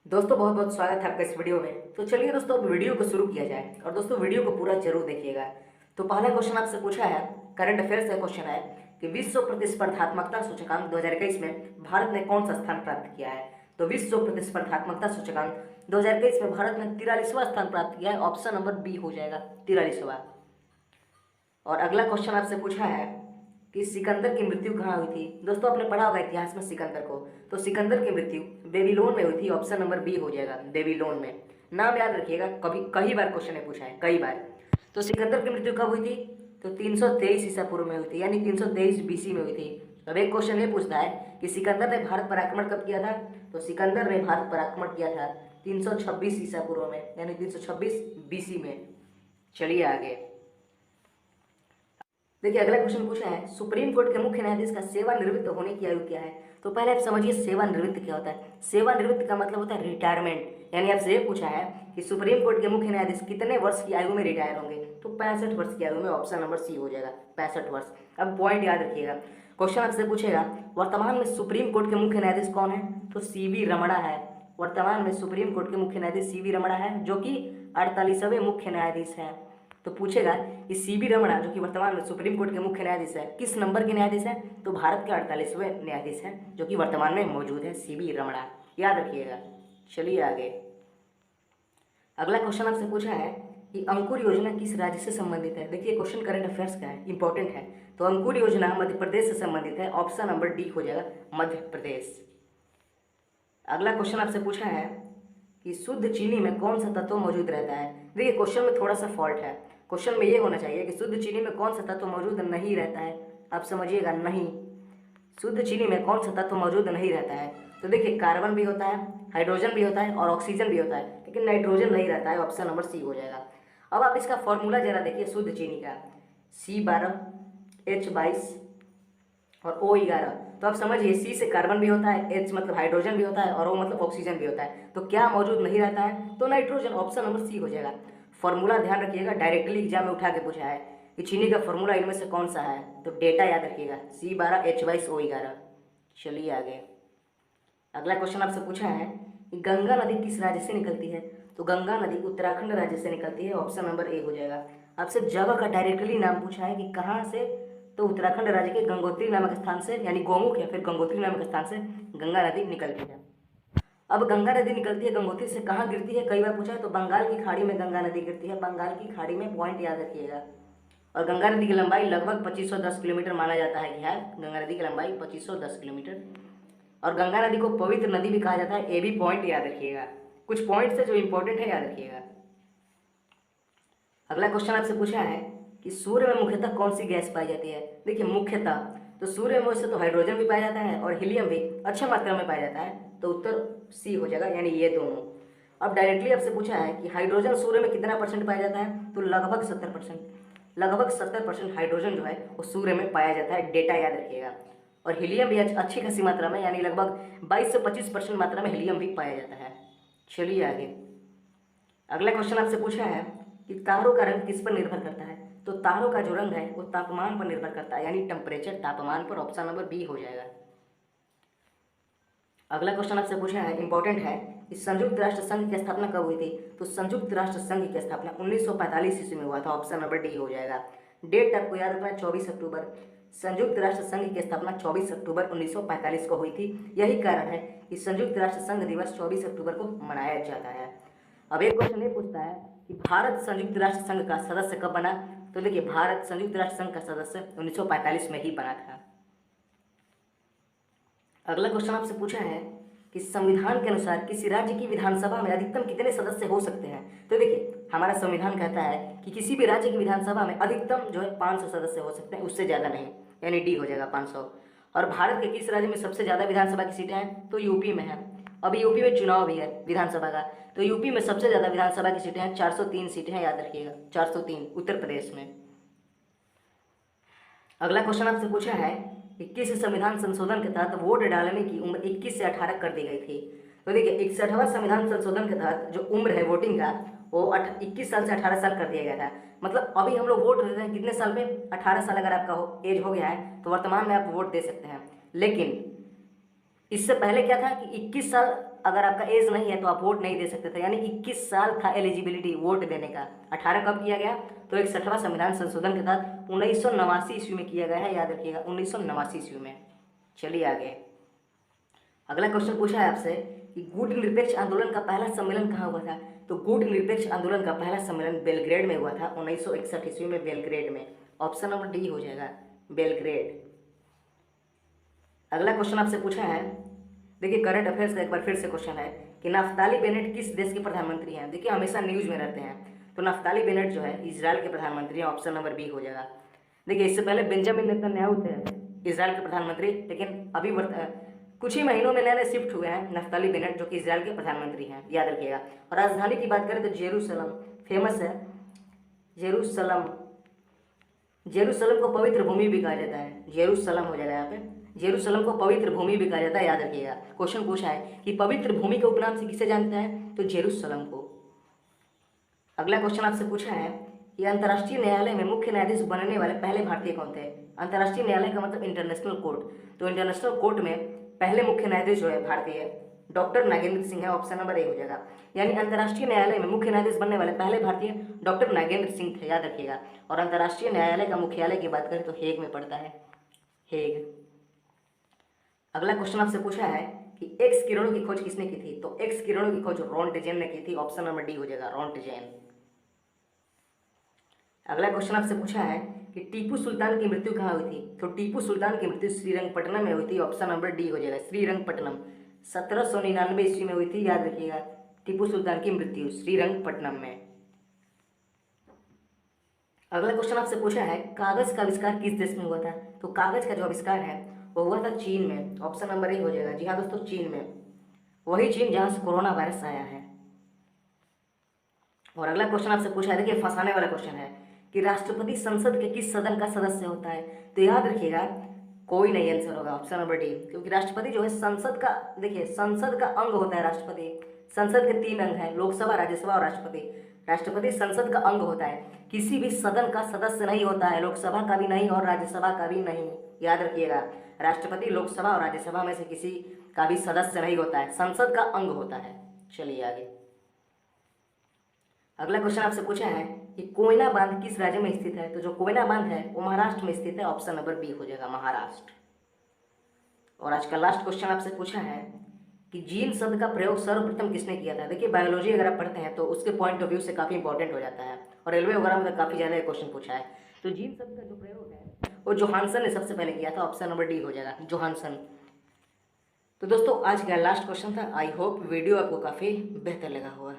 दोस्तों बहुत बहुत स्वागत है आपका इस वीडियो में। तो चलिए दोस्तों अब वीडियो को शुरू किया जाए और दोस्तों वीडियो को पूरा जरूर देखिएगा। तो पहला क्वेश्चन आपसे पूछा है, करंट अफेयर्स का क्वेश्चन है कि विश्व प्रतिस्पर्धात्मकता सूचकांक 2021 में भारत ने कौन सा स्थान प्राप्त किया है। तो विश्व प्रतिस्पर्धात्मकता सूचकांक 2021 में भारत ने 43वां स्थान प्राप्त किया है। ऑप्शन नंबर बी हो जाएगा 43वां। और अगला क्वेश्चन आपसे पूछा है कि सिकंदर की मृत्यु कहाँ हुई थी। दोस्तों आपने पढ़ा होगा इतिहास में सिकंदर को। तो सिकंदर की मृत्यु बेबीलोन में हुई थी। ऑप्शन नंबर बी हो जाएगा बेबीलोन में। नाम याद रखिएगा, कभी कई बार क्वेश्चन ने पूछा है, कई बार। तो सिकंदर की मृत्यु कब हुई थी? तो 323 ईसा पूर्व में हुई थी, यानी 323 बीसी में हुई थी। अब एक क्वेश्चन ये पूछता है कि सिकंदर ने भारत पर आक्रमण कब किया था। तो सिकंदर ने भारत पर आक्रमण किया था 326 ईसा पूर्व में, यानी 326 बीसी में। चलिए आगे देखिए, अगला क्वेश्चन पूछा है सुप्रीम कोर्ट के मुख्य न्यायाधीश का सेवानिवृत्त होने की आयु क्या है। तो पहले आप समझिए सेवानिवृत्त क्या होता है। सेवानिवृत्त का मतलब होता है रिटायरमेंट। यानी आपसे ये पूछा है कि सुप्रीम कोर्ट के मुख्य न्यायाधीश कितने वर्ष की आयु में रिटायर होंगे। तो 65 वर्ष की आयु में। ऑप्शन नंबर सी हो जाएगा 65 वर्ष। अब पॉइंट याद रखिएगा, क्वेश्चन आपसे पूछेगा वर्तमान में सुप्रीम कोर्ट के मुख्य न्यायाधीश कौन है। तो सीवी रमणा है। वर्तमान में सुप्रीम कोर्ट के मुख्य न्यायाधीश सीवी रमणा है, जो कि 48वें मुख्य न्यायाधीश हैं। तो पूछेगा कि सीवी रमणा जो कि वर्तमान में सुप्रीम कोर्ट के मुख्य न्यायाधीश है, किस नंबर के न्यायाधीश हैं। तो भारत के 48वें न्यायाधीश हैं, जो कि वर्तमान में मौजूद है, सीवी रमणा। याद रखिएगा। चलिए आगे, अगला क्वेश्चन आपसे पूछा है कि अंकुर योजना किस राज्य से संबंधित है। देखिए क्वेश्चन करंट अफेयर्स का है, इंपॉर्टेंट है। तो अंकुर योजना मध्य प्रदेश से संबंधित है। ऑप्शन नंबर डी हो जाएगा मध्य प्रदेश। अगला क्वेश्चन आपसे पूछा है कि शुद्ध चीनी में कौन सा तत्व मौजूद रहता है। देखिए क्वेश्चन में थोड़ा सा फॉल्ट है। क्वेश्चन में ये होना चाहिए कि शुद्ध चीनी में कौन सा तत्व मौजूद नहीं रहता है। आप समझिएगा, नहीं, शुद्ध चीनी में कौन सा तत्व मौजूद नहीं रहता है। तो देखिए कार्बन भी होता है, हाइड्रोजन भी होता है और ऑक्सीजन भी होता है, लेकिन नाइट्रोजन नहीं रहता है। ऑप्शन नंबर सी हो जाएगा। अब आप इसका फॉर्मूला जरा देखिए शुद्ध चीनी का, C12H22 और O11। तो आप समझिए सी से कार्बन भी होता है, एच मतलब हाइड्रोजन भी होता है और O मतलब ऑक्सीजन भी होता है। तो क्या मौजूद नहीं रहता है। तो नाइट्रोजन। ऑप्शन नंबर सी हो जाएगा। फॉर्मूला ध्यान रखिएगा, डायरेक्टली एग्जाम में उठा के पूछा है कि चीनी का फॉर्मूला इनमें से कौन सा है। तो डेटा याद रखिएगा, C12H22O11। चलिए आगे, अगला क्वेश्चन आपसे पूछा है कि गंगा नदी किस राज्य से निकलती है। तो गंगा नदी उत्तराखंड राज्य से निकलती है। ऑप्शन नंबर ए हो जाएगा। आपसे जगह का डायरेक्टली नाम पूछा है कि कहाँ से। तो उत्तराखंड राज्य के गंगोत्री नामक स्थान से, यानी गोमुख या फिर गंगोत्री नामक स्थान से गंगा नदी निकलती है। अब गंगा नदी निकलती है गंगोत्री से, कहाँ गिरती है, कई बार पूछा है। तो बंगाल की खाड़ी में गंगा नदी गिरती है, बंगाल की खाड़ी में। पॉइंट याद रखिएगा। और गंगा नदी की लंबाई लगभग 2510 किलोमीटर माना जाता है कि है गंगा नदी की लंबाई 2510 किलोमीटर। और गंगा नदी को पवित्र नदी भी कहा जाता है। ये भी पॉइंट याद रखिएगा। कुछ पॉइंट्स है जो इंपॉर्टेंट है, याद रखिएगा। अगला क्वेश्चन आपसे पूछा है कि सूर्य में मुख्यतः कौन सी गैस पाई जाती है। देखिए मुख्यतः तो सूर्य में से तो हाइड्रोजन भी पाया जाता है और हीलियम भी अच्छे मात्रा में पाया जाता है। तो उत्तर सी हो जाएगा, यानी ये दोनों। अब डायरेक्टली आपसे पूछा है कि हाइड्रोजन सूर्य में कितना परसेंट पाया जाता है। तो लगभग 70%। लगभग 70% हाइड्रोजन जो है वो सूर्य में पाया जाता है। डेटा याद रखिएगा। और हीलियम भी अच्छी खासी मात्रा में, यानी लगभग 22 से 25% मात्रा में हीलियम भी पाया जाता है। चलिए आगे, अगला क्वेश्चन आपसे पूछा है कि तारों का रंग किस पर निर्भर करता है। तो तारों का जो रंग है वो तापमान पर निर्भर करता है, यानी टेम्परेचर, तापमान पर। ऑप्शन नंबर बी हो जाएगा। अगला क्वेश्चन आपसे पूछा है, इंपॉर्टेंट है, कि संयुक्त राष्ट्र संघ की स्थापना कब हुई थी। तो संयुक्त राष्ट्र संघ की स्थापना 1945 ईस्वी में हुआ था। ऑप्शन नंबर डी हो जाएगा। डेट आपको याद रखना है 24 अक्टूबर। संयुक्त राष्ट्र संघ की स्थापना 24 अक्टूबर 1945 को हुई थी। यही कारण है कि संयुक्त राष्ट्र संघ दिवस 24 अक्टूबर को मनाया जाता है। अब एक क्वेश्चन ये पूछता है कि भारत संयुक्त राष्ट्र संघ का सदस्य कब बना। तो देखिए भारत संयुक्त राष्ट्र संघ का सदस्य 1945 में ही बना था। अगला क्वेश्चन आपसे पूछा है कि संविधान के अनुसार किसी राज्य की विधानसभा में अधिकतम कितने सदस्य हो सकते हैं। तो देखिए हमारा संविधान कहता है कि किसी भी राज्य की विधानसभा में अधिकतम जो है 500 सदस्य हो सकते हैं, उससे ज़्यादा नहीं, यानी डी हो जाएगा 500। और भारत के किस राज्य में सबसे ज़्यादा विधानसभा की सीटें हैं। तो यूपी में है। अभी यूपी में चुनाव भी है विधानसभा का। तो यूपी में सबसे ज़्यादा विधानसभा की सीटें हैं, 403 सीटें हैं, याद रखिएगा 403। उत्तर प्रदेश में। अगला क्वेश्चन आपसे पूछा है कि किस संविधान संशोधन के तहत वोट डालने की उम्र 21 से 18 कर दी गई थी। तो देखिए 61वां संविधान संशोधन के तहत जो उम्र है वोटिंग का वो 21 साल से 18 साल कर दिया गया था। मतलब अभी हम लोग वोट देते हैं कितने साल में, 18 साल अगर आपका एज हो गया है तो वर्तमान में आप वोट दे सकते हैं। लेकिन इससे पहले क्या था कि 21 साल अगर आपका एज नहीं है तो आप वोट नहीं दे सकते थे, यानी 21 साल था एलिजिबिलिटी वोट देने का। 18 कब किया गया? तो 61वां संविधान संशोधन के तहत 1989 ईस्वी में किया गया है, याद रखिएगा 1989 ईस्वी में। चलिए आगे, अगला क्वेश्चन पूछा है आपसे कि गुट निरपेक्ष आंदोलन का पहला सम्मेलन कहाँ हुआ था? तो गुट निरपेक्ष आंदोलन का पहला सम्मेलन बेलग्रेड में हुआ था 1961 ईस्वी में, बेलग्रेड में। ऑप्शन नंबर डी हो जाएगा, बेलग्रेड। अगला क्वेश्चन आपसे पूछा है, देखिए करंट अफेयर्स का एक बार फिर से क्वेश्चन है कि नाफ्ताली बेनेट किस देश के प्रधानमंत्री हैं? देखिए हमेशा न्यूज में रहते हैं, तो नाफ्ताली बेनेट जो है इजराइल के प्रधानमंत्री हैं। ऑप्शन नंबर बी हो जाएगा। देखिए इससे पहले बेंजामिन नेतन्याहू थे इजराइल के प्रधानमंत्री, लेकिन अभी कुछ ही महीनों में नए सिफ्ट हुए हैं नाफ्ताली बेनेट, जो कि इजराइल के प्रधानमंत्री हैं, याद रखिएगा। और राजधानी की बात करें तो जेरूसलम फेमस है, जेरूसलम। जेरूसलम को पवित्र भूमि भी कहा जाता है, जेरूसलम हो जाएगा यहाँ पे, जेरूसलम को पवित्र भूमि भी कहा जाता है, याद रखिएगा। क्वेश्चन पूछा है कि पवित्र भूमि के उपनाम से किसे जानता है? तो जेरूसलम को। अगला क्वेश्चन आपसे पूछा है कि अंतर्राष्ट्रीय न्यायालय में मुख्य न्यायाधीश बनने वाले पहले भारतीय कौन थे? अंतर्राष्ट्रीय न्यायालय का मतलब इंटरनेशनल कोर्ट, तो इंटरनेशनल कोर्ट में पहले मुख्य न्यायाधीश जो है भारतीय डॉक्टर नागेंद्र सिंह है। ऑप्शन नंबर ए हो जाएगा, यानी अंतर्राष्ट्रीय न्यायालय में मुख्य न्यायाधीश बनने वाले पहले भारतीय डॉक्टर नागेंद्र सिंह थे, याद रखिएगा। और अंतर्राष्ट्रीय न्यायालय का मुख्यालय की बात करें तो हेग में पड़ता है, हेग। अगला क्वेश्चन आपसे पूछा है कि एक्स किरणों की खोज किसने की थी? तो एक्स किरणों की खोज रोंटजेन ने की थी। ऑप्शन नंबर डी हो जाएगा, रोंटजेन। अगला क्वेश्चन आपसे पूछा है कि टीपू सुल्तान की मृत्यु कहाँ हुई थी? तो टीपू सुल्तान की मृत्यु श्रीरंगपट्टनम में हुई थी। ऑप्शन नंबर डी हो जाएगा, श्रीरंगपट्टनम। 1799 ईस्वी में हुई थी, याद रखिएगा। टीपू सुल्तान की मृत्यु श्रीरंगपट्टनम में। अगला क्वेश्चन आपसे पूछा है कागज का आविष्कार किस देश में हुआ था? तो कागज का जो आविष्कार है वो हुआ था चीन में। ऑप्शन नंबर ए हो जाएगा, जी हाँ दोस्तों, चीन में। वही चीन जहां से कोरोना वायरस आया है। और अगला क्वेश्चन आपसे पूछा है, देखिए फंसाने वाला क्वेश्चन है कि राष्ट्रपति संसद के किस सदन का सदस्य होता है? तो याद रखिएगा कोई नहीं आंसर होगा, ऑप्शन नंबर डी, क्योंकि राष्ट्रपति जो है संसद का, देखिए संसद का अंग होता है राष्ट्रपति। संसद के 3 अंग हैं, लोकसभा, राज्यसभा और राष्ट्रपति। राष्ट्रपति संसद का अंग होता है, किसी भी सदन का सदस्य नहीं होता है, लोकसभा का भी नहीं और राज्यसभा का भी नहीं, याद रखिएगा। राष्ट्रपति लोकसभा और राज्यसभा में से किसी का भी सदस्य नहीं होता है, संसद का अंग होता है। चलिए आगे, अगला क्वेश्चन आपसे पूछा है कि कोयना बांध किस राज्य में स्थित है? तो जो कोयना बांध है वो महाराष्ट्र में स्थित है। ऑप्शन नंबर बी हो जाएगा, महाराष्ट्र। और आज का लास्ट क्वेश्चन आपसे पूछा है कि जीन शब्द का प्रयोग सर्वप्रथम किसने किया था? देखिए बायोलॉजी अगर आप पढ़ते हैं तो उसके पॉइंट ऑफ व्यू से काफी इंपॉर्टेंट हो जाता है, और रेलवे वगैरह में तो काफी ज्यादा क्वेश्चन पूछा है। तो जीन शब्द का जो प्रयोग है वो जोहानसन ने सबसे पहले किया था। ऑप्शन नंबर डी हो जाएगा, जोहानसन। तो दोस्तों आज का लास्ट क्वेश्चन था। आई होप वीडियो आपको काफी बेहतर लगा होगा।